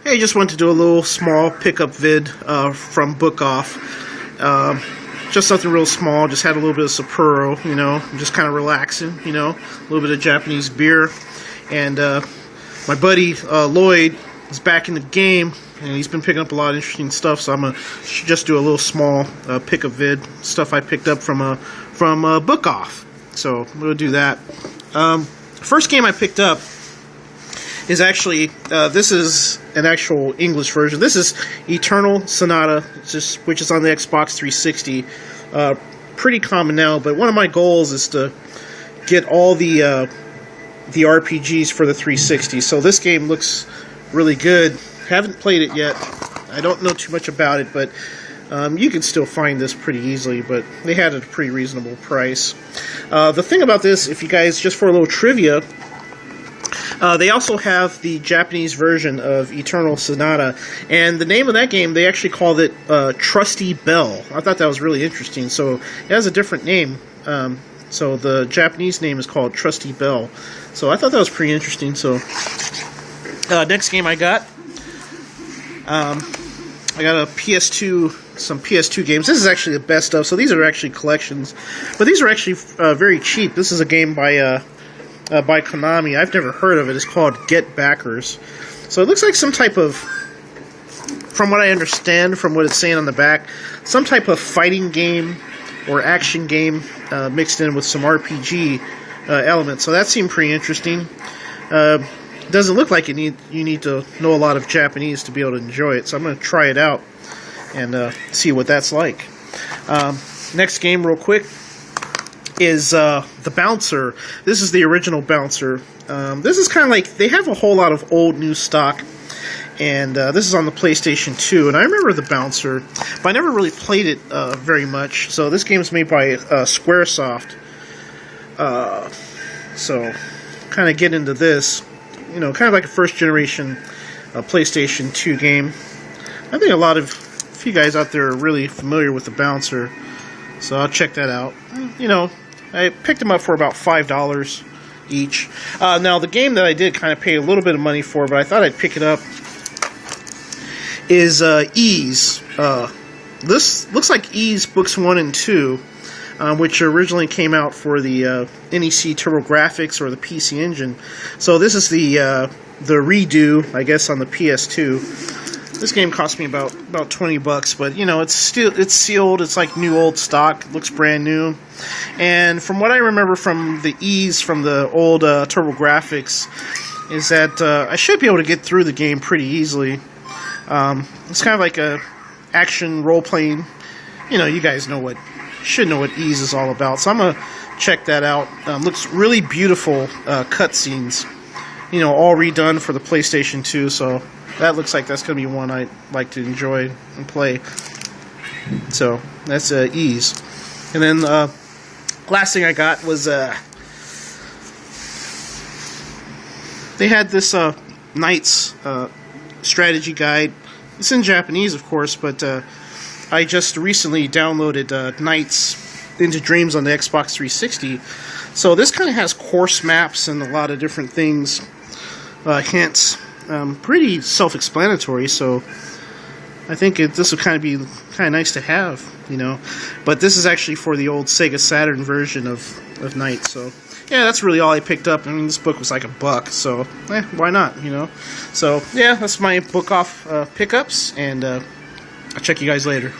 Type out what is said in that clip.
Hey, just wanted to do a little small pickup vid from Book Off. Just something real small. Just had a little bit of Sapporo, just kind of relaxing, a little bit of Japanese beer. And my buddy Lloyd is back in the game, and he's been picking up a lot of interesting stuff. So I'm gonna just do a little small pickup vid, stuff I picked up from Book Off. So I'm gonna do that. First game I picked up is actually, this is an actual English version. This is Eternal Sonata, which is on the Xbox 360. Pretty common now, but one of my goals is to get all the RPGs for the 360. So this game looks really good. Haven't played it yet. I don't know too much about it, but you can still find this pretty easily, but they had it at a pretty reasonable price. The thing about this, if you guys, just for a little trivia, they also have the Japanese version of Eternal Sonata, and the name of that game, they actually called it Trusty Bell. I thought that was really interesting. So it has a different name. So the Japanese name is called Trusty Bell. So I thought that was pretty interesting. So next game I got a PS2, some PS2 games. This is actually the best of. So these are actually collections, but these are actually very cheap. This is a game by Konami. I've never heard of it. It's called Get Backers. So it looks like some type of, from what I understand, from what it's saying on the back, some type of fighting game or action game mixed in with some RPG elements. So that seemed pretty interesting. Doesn't look like you need to know a lot of Japanese to be able to enjoy it. So I'm going to try it out and see what that's like. Next game, real quick, is The Bouncer. This is the original Bouncer. This is kind of like, they have a whole lot of old new stock, and this is on the PlayStation 2, and I remember The Bouncer, but I never really played it very much. So this game is made by Squaresoft. So kind of get into this, kind of like a first generation PlayStation 2 game. I think if you guys out there are really familiar with The Bouncer, so I'll check that out. I picked them up for about $5 each. Now, the game that I did kind of pay a little bit of money for, but I thought I'd pick it up, is Ys. This looks like Ys Books 1 and 2, which originally came out for the NEC TurboGrafx or the PC Engine. So this is the redo, I guess, on the PS2. This game cost me about $20, but it's sealed. It's like new old stock. It looks brand new. And from what I remember from the Ys from the old TurboGrafx, is that I should be able to get through the game pretty easily. It's kind of like a action role playing. You guys should know what Ys is all about. So I'm gonna check that out. Looks really beautiful cutscenes. All redone for the PlayStation 2. So that looks like that's going to be one I'd like to enjoy and play. So that's Ys. And then last thing I got was they had this Knights strategy guide. It's in Japanese, of course, but I just recently downloaded Knights Into Dreams on the Xbox 360. So this kind of has course maps and a lot of different things, hints. Pretty self-explanatory, so I think this would kind of be kind of nice to have, But this is actually for the old Sega Saturn version of Knights, so yeah, that's really all I picked up. I mean, this book was like $1, so why not, So yeah, that's my Book Off pickups, and I'll check you guys later.